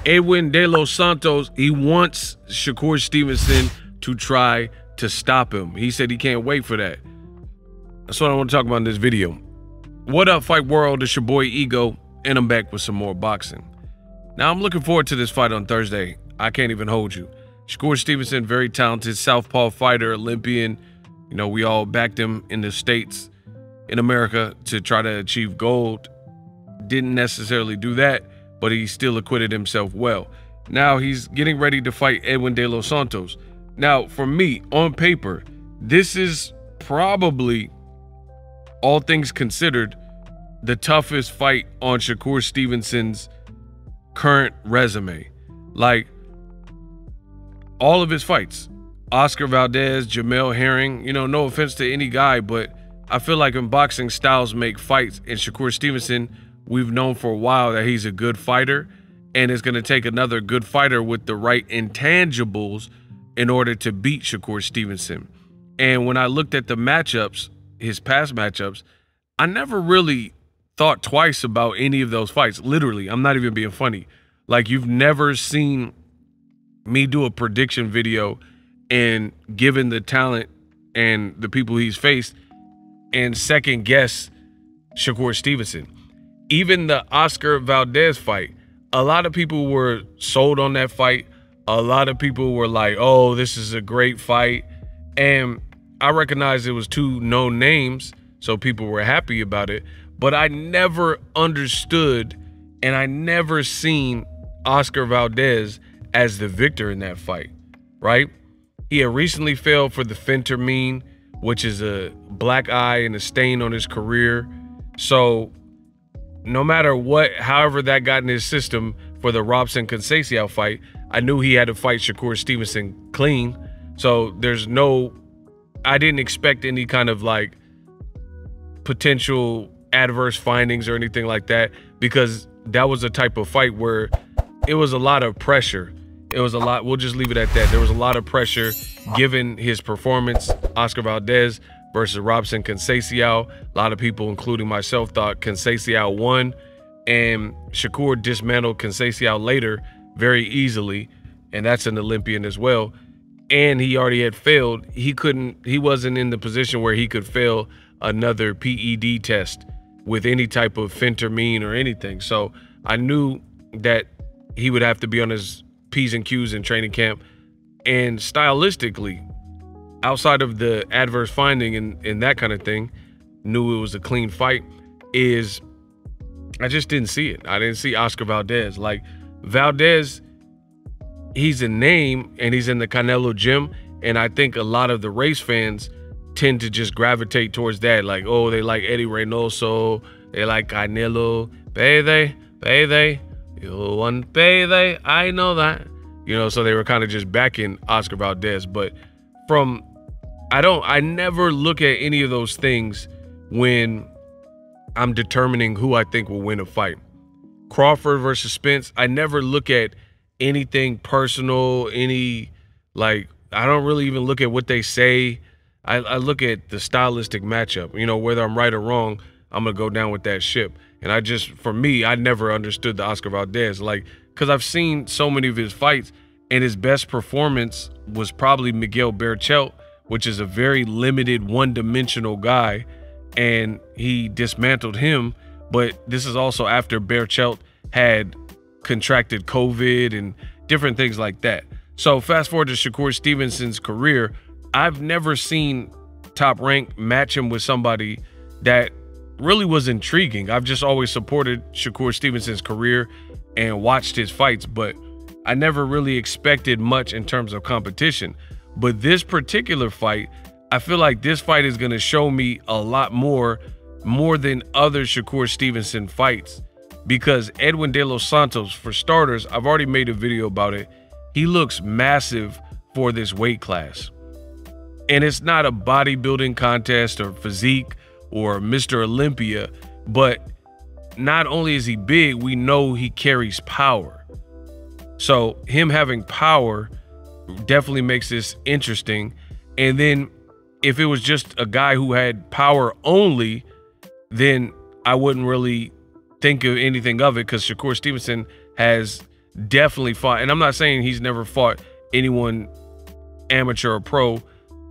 Edwin De Los Santos, he wants Shakur Stevenson to try to stop him. He said he can't wait for that. That's what I want to talk about in this video. What up, Fight World? It's your boy Ego, and I'm back with some more boxing. Now, I'm looking forward to this fight on Thursday. I can't even hold you. Shakur Stevenson, very talented southpaw fighter, Olympian. You know, we all backed him in the States, in America, to try to achieve gold. Didn't necessarily do that, but he still acquitted himself well. Now he's getting ready to fight Edwin De Los Santos. Now, for me, on paper, this is probably, all things considered, the toughest fight on Shakur Stevenson's current resume. Like, all of his fights, Oscar Valdez, Jamel Herring, you know, no offense to any guy, but I feel like in boxing, styles make fights, and Shakur Stevenson, we've known for a while that he's a good fighter, and it's going to take another good fighter with the right intangibles in order to beat Shakur Stevenson. And when I looked at the matchups, his past matchups, I never really thought twice about any of those fights. Literally, I'm not even being funny. Like, you've never seen me do a prediction video and given the talent and the people he's faced and second guess Shakur Stevenson. Even the Oscar Valdez fight, a lot of people were sold on that fight. A lot of people were like, oh, this is a great fight. And I recognized it was two known names, so people were happy about it. But I never understood, and I never seen Oscar Valdez as the victor in that fight, right? He had recently failed for the phentermine, which is a black eye and a stain on his career. So no matter what, however that got in his system for the Robson-Conceição fight, I knew he had to fight Shakur Stevenson clean. So there's no, I didn't expect any kind of like potential adverse findings or anything like that, because that was a type of fight where it was a lot of pressure. It was a lot, we'll just leave it at that. There was a lot of pressure given his performance, Oscar Valdez versus Robson-Conceição. A lot of people, including myself, thought Conceição won, and Shakur dismantled Conceição later very easily, and that's an Olympian as well. And he already had failed. He wasn't in the position where he could fail another PED test with any type of phentermine or anything. So I knew that he would have to be on his P's and Q's in training camp. And stylistically, outside of the adverse finding and that kind of thing, knew it was a clean fight, is I just didn't see it. I didn't see Oscar Valdez. Like, Valdez, he's a name and he's in the Canelo gym, and I think a lot of the race fans tend to just gravitate towards that. Like, oh, they like Eddie Reynoso, they like Canelo, payday, you want payday, I know that. You know, so they were kind of just backing Oscar Valdez. But I never look at any of those things when I'm determining who I think will win a fight. Crawford versus Spence, I never look at anything personal, I don't really even look at what they say. I look at the stylistic matchup. You know, whether I'm right or wrong, I'm going to go down with that ship. And for me, I never understood the Oscar Valdez. Like, because I've seen so many of his fights, and his best performance was probably Miguel Berchelt, which is a very limited, one-dimensional guy, and he dismantled him. But this is also after Berchelt had contracted COVID and different things like that. So fast forward to Shakur Stevenson's career, I've never seen Top Rank match him with somebody that really was intriguing. I've just always supported Shakur Stevenson's career and watched his fights, but I never really expected much in terms of competition. But this particular fight, I feel like this fight is going to show me a lot more than other Shakur Stevenson fights, because Edwin De Los Santos, for starters, I've already made a video about it. He looks massive for this weight class. And it's not a bodybuilding contest or physique or Mr. Olympia, but not only is he big, we know he carries power. So him having power definitely makes this interesting. And then if it was just a guy who had power only, then I wouldn't really think of anything of it, because Shakur Stevenson has definitely fought, and I'm not saying he's never fought anyone amateur or pro,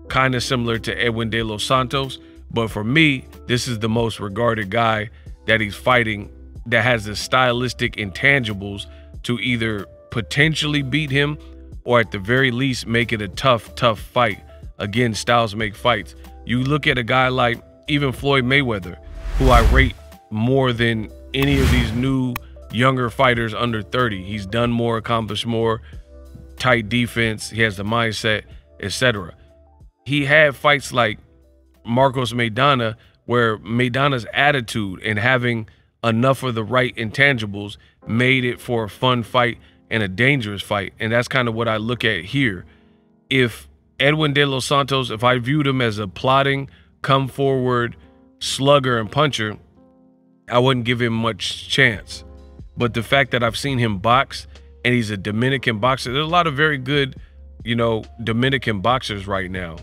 kind of similar to Edwin De Los Santos, but for me, this is the most regarded guy that he's fighting that has the stylistic intangibles to either potentially beat him or at the very least make it a tough fight. Again, styles make fights. You look at a guy like even Floyd Mayweather, who I rate more than any of these new younger fighters under 30. He's done more, accomplished more, tight defense, he has the mindset, etc. He had fights like Marcos Maidana, where Maidana's attitude and having enough of the right intangibles made it for a fun fight and a dangerous fight. And that's kind of what I look at here. If Edwin De Los Santos, if I viewed him as a plotting, come forward slugger and puncher, I wouldn't give him much chance. But the fact that I've seen him box, and he's a Dominican boxer, there's a lot of very good, you know, Dominican boxers right now,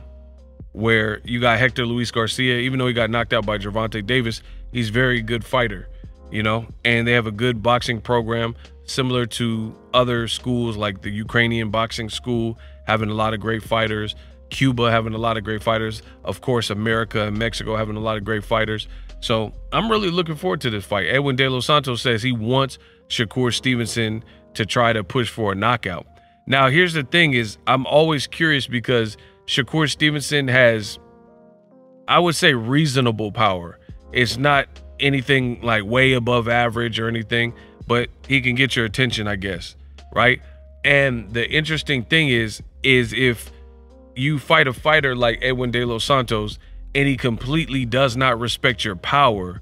where you got Hector Luis Garcia, even though he got knocked out by Gervonta Davis, he's a very good fighter, you know, and they have a good boxing program similar to other schools like the Ukrainian boxing school, having a lot of great fighters, Cuba having a lot of great fighters, of course, America and Mexico having a lot of great fighters. So I'm really looking forward to this fight. Edwin De Los Santos says he wants Shakur Stevenson to try to push for a knockout. Now, here's the thing is, I'm always curious because Shakur Stevenson has, I would say, reasonable power. It's not anything like way above average or anything, but he can get your attention, I guess, right? And the interesting thing is if you fight a fighter like Edwin De Los Santos and he completely does not respect your power,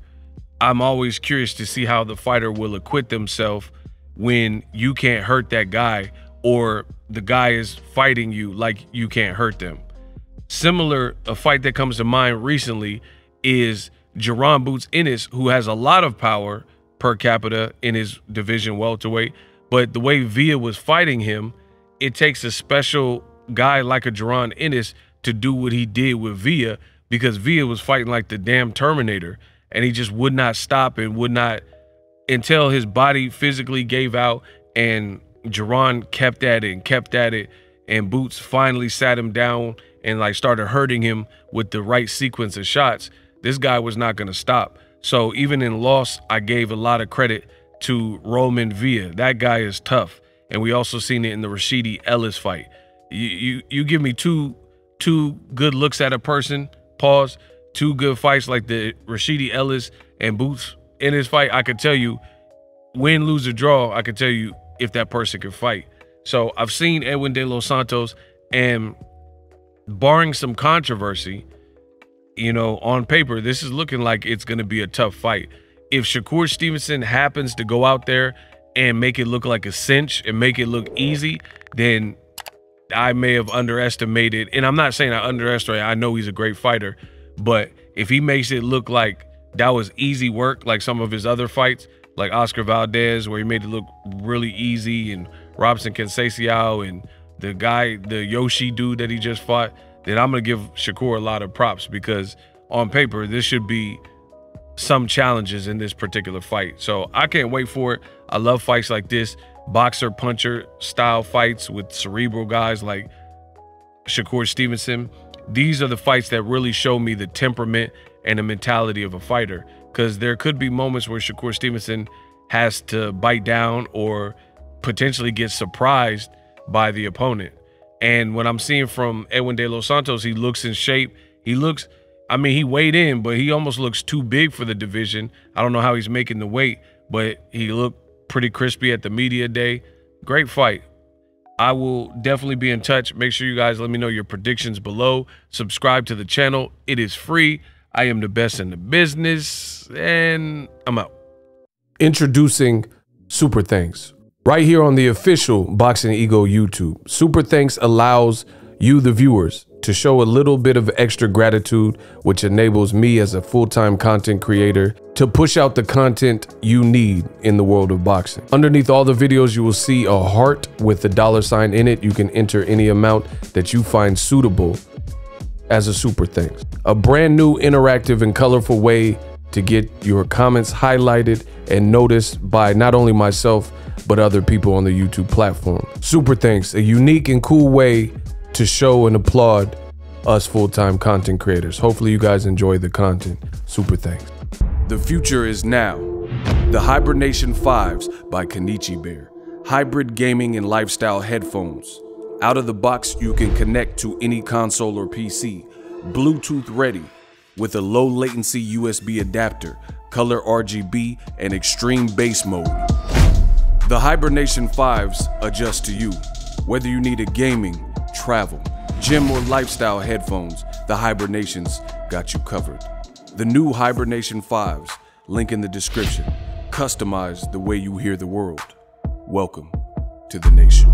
I'm always curious to see how the fighter will acquit themselves when you can't hurt that guy or the guy is fighting you like you can't hurt them. Similar, a fight that comes to mind recently is Jaron Boots Ennis, who has a lot of power per capita in his division welterweight, but the way Villa was fighting him, it takes a special guy like a Jaron Ennis to do what he did with Villa, because Villa was fighting like the damn Terminator, and he just would not stop and would not, until his body physically gave out, and Jaron kept at it and kept at it, and Boots finally sat him down and like started hurting him with the right sequence of shots. This guy was not going to stop. So even in loss, I gave a lot of credit to Roman Villa. That guy is tough. And we also seen it in the Rashidi Ellis fight. You give me two good looks at a person, pause, two good fights like the Rashidi Ellis and Boots in his fight, I could tell you, win, lose, or draw, I could tell you if that person can fight. So I've seen Edwin De Los Santos, and barring some controversy, you know, on paper, this is looking like it's going to be a tough fight. If Shakur Stevenson happens to go out there and make it look like a cinch and make it look easy, then I may have underestimated. And I'm not saying I underestimated. I know he's a great fighter. But if he makes it look like that was easy work, like some of his other fights, like Oscar Valdez, where he made it look really easy, and Robson Conceição and the guy, the Yoshi dude that he just fought, then I'm going to give Shakur a lot of props, because on paper, this should be some challenges in this particular fight. So I can't wait for it. I love fights like this, boxer puncher style fights with cerebral guys like Shakur Stevenson. These are the fights that really show me the temperament and the mentality of a fighter, because there could be moments where Shakur Stevenson has to bite down or potentially get surprised by the opponent. And what I'm seeing from Edwin De Los Santos, he looks in shape. He looks, I mean, he weighed in, but he almost looks too big for the division. I don't know how he's making the weight, but he looked pretty crispy at the media day. Great fight. I will definitely be in touch. Make sure you guys let me know your predictions below. Subscribe to the channel. It is free. I am the best in the business, and I'm out. Introducing Super Thanks. Right here on the official Boxingego YouTube. Super Thanks allows you, the viewers, to show a little bit of extra gratitude, which enables me as a full-time content creator to push out the content you need in the world of boxing. Underneath all the videos, you will see a heart with the $sign in it. You can enter any amount that you find suitable as a super thanks. A brand new, interactive, and colorful way to get your comments highlighted and noticed by not only myself, but other people on the YouTube platform. Super thanks, a unique and cool way to show and applaud us full-time content creators. Hopefully you guys enjoy the content. Super thanks. The future is now. The Hibernation 5s by Kenichi Bear. Hybrid gaming and lifestyle headphones. Out of the box, you can connect to any console or PC. Bluetooth ready with a low latency USB adapter, color RGB, and extreme bass mode. The Hibernation 5s adjust to you. Whether you need a gaming, travel, gym, or lifestyle headphones, the Hibernations got you covered. The new Hibernation 5s, link in the description. Customize the way you hear the world. Welcome to the nation.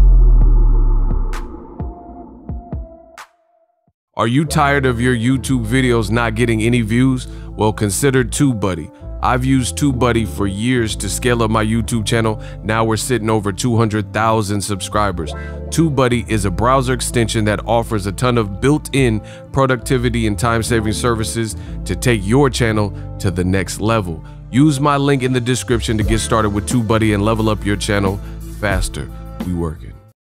Are you tired of your YouTube videos not getting any views? Well, consider TubeBuddy. I've used TubeBuddy for years to scale up my YouTube channel. Now we're sitting over 200,000 subscribers. TubeBuddy is a browser extension that offers a ton of built-in productivity and time-saving services to take your channel to the next level. Use my link in the description to get started with TubeBuddy and level up your channel faster. We working.